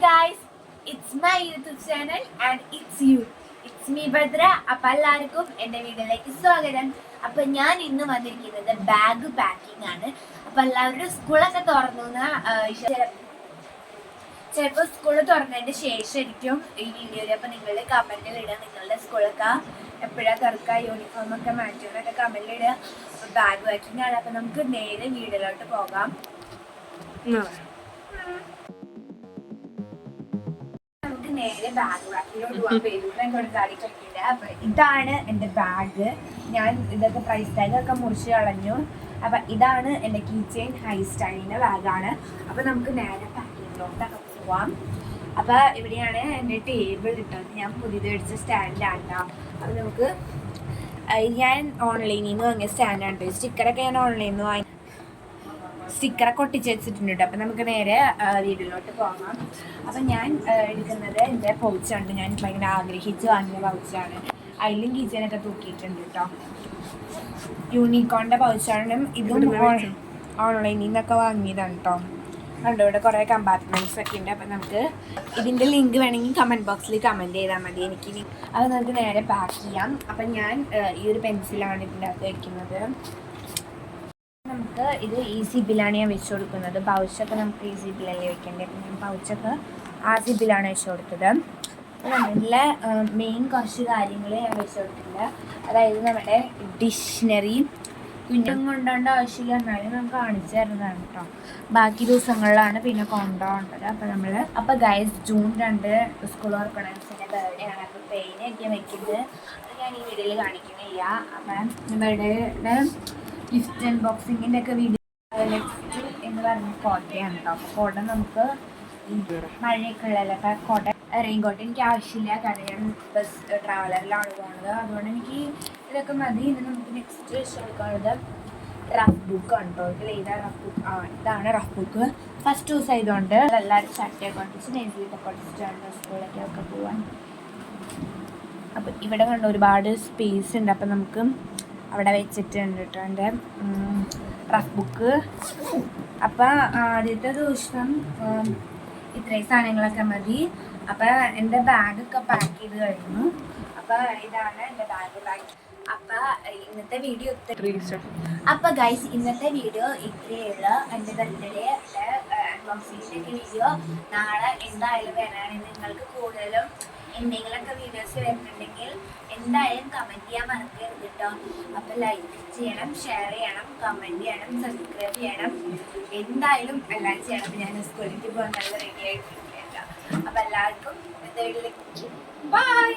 guys, it's my YouTube channel and it's you. It's me Bhadra. അപ്പം എല്ലാവർക്കും എൻ്റെ വീഡിയോയിലേക്ക് സ്വാഗതം. അപ്പം ഞാൻ ഇന്ന് വന്നിരിക്കുന്നത് ബാഗ് പാക്കിംഗ് ആണ്. അപ്പം എല്ലാവരുടെ സ്കൂളൊക്കെ തുറന്നു ചിലപ്പോൾ സ്കൂൾ തുറന്നതിൻ്റെ ശേഷമായിരിക്കും ഈ വീഡിയോയിൽ. അപ്പം നിങ്ങൾ കമൻറ്റിൽ ഇടുക നിങ്ങളുടെ സ്കൂളൊക്കെ എപ്പോഴാണ് തുറക്കുക, യൂണിഫോമൊക്കെ മാറ്റുന്നതൊക്കെ കമൻറ്റിൽ ഇടുക. അപ്പം ബാഗ് പാക്കിംഗ് ആണ്. അപ്പം നമുക്ക് നേരെ വീഡിയോയിലോട്ട് പോകാം. നേരെ ബാഗ് റാക്കിലോട്ട് കൊടുക്കാതിട്ടില്ല. അപ്പൊ ഇതാണ് എൻ്റെ ബാഗ്. ഞാൻ ഇതൊക്കെ പ്രൈസ് ടാഗൊക്കെ മുറിച്ച് കളഞ്ഞു. അപ്പൊ ഇതാണ് എൻ്റെ കീ ചെയിൻ ഹൈ സ്റ്റൈലിൻ്റെ ബാഗാണ്. അപ്പൊ നമുക്ക് നേരെ പാക്കിങ്ങിലോട്ടൊക്കെ പോവാം. അപ്പൊ ഇവിടെയാണ് എൻ്റെ ടേബിൾ ഇട്ടത്. ഞാൻ പുതിയത് മേടിച്ച സ്റ്റാൻഡാണ്. അപ്പൊ നമുക്ക് ഞാൻ ഓൺലൈനിൽ നിന്ന് വാങ്ങിയ സ്റ്റാൻഡാണ്. സ്റ്റിക്കറൊക്കെ ഞാൻ ഓൺലൈനിൽ നിന്ന് വാങ്ങി സ്റ്റിക്കറൊക്കെ ഒട്ടിച്ച് വെച്ചിട്ടുണ്ട്. അപ്പം നമുക്ക് നേരെ വീട്ടിലോട്ട് പോകാം. അപ്പം ഞാൻ എടുക്കുന്നത് എൻ്റെ പൗച്ചാണ്. ഞാൻ ഭയങ്കര ആഗ്രഹിച്ച് വാങ്ങിയ പൗച്ചാണ്. അതിലും കീച്ചനൊക്കെ തൂക്കിയിട്ടുണ്ട് കേട്ടോ. യൂണിക്കോണിൻ്റെ പൗച്ചാണ്. ഇതും ഓൺലൈനിൽ നിന്നൊക്കെ വാങ്ങിയതാണ് കേട്ടോ. കണ്ടോ ഇവിടെ കുറേ കമ്പാർട്ട്മെൻറ്റ്സ് ഒക്കെ ഉണ്ട്. അപ്പം നമുക്ക് ഇതിൻ്റെ ലിങ്ക് വേണമെങ്കിൽ കമൻറ്റ് ബോക്സിൽ കമൻറ്റ് ചെയ്താൽ മതി. എനിക്കിനി അത് നമുക്ക് നേരെ പാക്ക് ചെയ്യാം. അപ്പം ഞാൻ ഈ ഒരു പെൻസിലാണ് ഇതിൻ്റെ അകത്ത് വയ്ക്കുന്നത്. നമുക്ക് ഇത് ഈ സിബിലാണ് ഞാൻ വെച്ച് കൊടുക്കുന്നത്. പൗച്ചൊക്കെ നമുക്ക് ഈ സിബിലല്ലേ വെക്കേണ്ടത്. അപ്പം ഞാൻ പൗച്ചൊക്കെ ആ സിബിലാണ് വെച്ച് കൊടുത്തത്. നല്ല മെയിൻ കുറച്ച് കാര്യങ്ങൾ ഞാൻ വെച്ച് കൊടുത്തിട്ടുണ്ട്. അതായത് നമ്മുടെ ഡിക്ഷണറി കുഞ്ഞും കൊണ്ടുപോകേണ്ട ആവശ്യമില്ല, എന്നാലും നമുക്ക് കാണിച്ചു തരുന്നതാണ് കേട്ടോ. ബാക്കി ദിവസങ്ങളിലാണ് പിന്നെ കൊണ്ടുപോകേണ്ടത്. അപ്പോൾ ഗൈസ് ജൂൺ 2 സ്കൂൾ ഓർഗനൈസിൻ്റെ ബർത്ത്ഡേ ആണ്. അപ്പോൾ പെയിനൊക്കെ വെക്കുന്നത് അത് ഞാൻ ഈ വീഡിയോയിൽ കാണിക്കുന്നില്ല. അപ്പം ബർത്ത്ഡേയുടെ ഗിഫ്റ്റ് അൺബോക്സിങ്ങിൻ്റെ ഒക്കെ വീഡിയോ നെക്സ്റ്റ് എന്ന് പറഞ്ഞ കോട്ടയാണ് കേട്ടോ. അപ്പോൾ കോട്ട നമുക്ക് മഴയൊക്കെ ഉള്ളല്ലോ. അപ്പോൾ കോട്ട റെയിൻകോട്ട് എനിക്ക് ആവശ്യമില്ല, കാരണം ഞാൻ ബസ് ട്രാവലറിലാണ് പോകുന്നത്. അതുകൊണ്ട് എനിക്ക് ഇതൊക്കെ മതി. ഇന്ന് നമുക്ക് നെക്സ്റ്റ് എടുക്കാനുള്ളത് റഫ് ബുക്കാണ് കേട്ടോ. ഇതിൽ ഏതാ റഫ് ബുക്ക്? ഇതാണ് റഫ് ബുക്ക്. ഫസ്റ്റ് ദിവസം ആയതുകൊണ്ട് എല്ലാവരും ചട്ടയൊക്കെ ഒട്ടിച്ച് നെയ്സിലൊക്കെ ഒട്ടിച്ചിട്ടാണ് സ്കൂളിലേക്കൊക്കെ പോകാൻ. അപ്പോൾ ഇവിടെ കണ്ട ഒരുപാട് സ്പേസ് ഉണ്ട്. അപ്പം നമുക്ക് അവിടെ വെച്ചിട്ടുണ്ട് കേട്ടോ എൻ്റെ റഫ് ബുക്ക്. അപ്പം ആദ്യത്തെ ദിവസം ഇത്രയും സാധനങ്ങളൊക്കെ മതി. അപ്പം എൻ്റെ ബാഗൊക്കെ പാക്ക് ചെയ്ത് കഴിഞ്ഞു. അപ്പം ഇതാണ് എൻ്റെ ബാഗ് പാക്ക്. അപ്പം ഇന്നത്തെ വീഡിയോ അപ്പം ഗൈസ് ഇന്നത്തെ വീഡിയോ ഇത്രയുള്ള എൻ്റെ ബർത്ത്ഡേ അൺബോക്സിങ്ങിൻ്റെ വീഡിയോ നാളെ എന്തായാലും വരാനാണ്. നിങ്ങൾക്ക് കൂടുതലും എന്തെങ്കിലുമൊക്കെ വീഡിയോസ് വരുന്നുണ്ടെങ്കിൽ എന്തായാലും കമൻറ്റ് ചെയ്യാൻ മറക്കരുത് കേട്ടോ. അപ്പോൾ ലൈക്ക് ചെയ്യണം, ഷെയർ ചെയ്യണം, കമൻറ്റ് ചെയ്യണം, സബ്സ്ക്രൈബ് ചെയ്യണം. എന്തായാലും എല്ലാം ചെയ്യണം. ഞാൻ സ്കൂളിലേക്ക് പോകാൻ നല്ല റെഡി ആയിട്ടില്ല. അപ്പോൾ എല്ലാവർക്കും ഇന്നത്തെ വീഡിയോയിലേക്ക് ബൈ.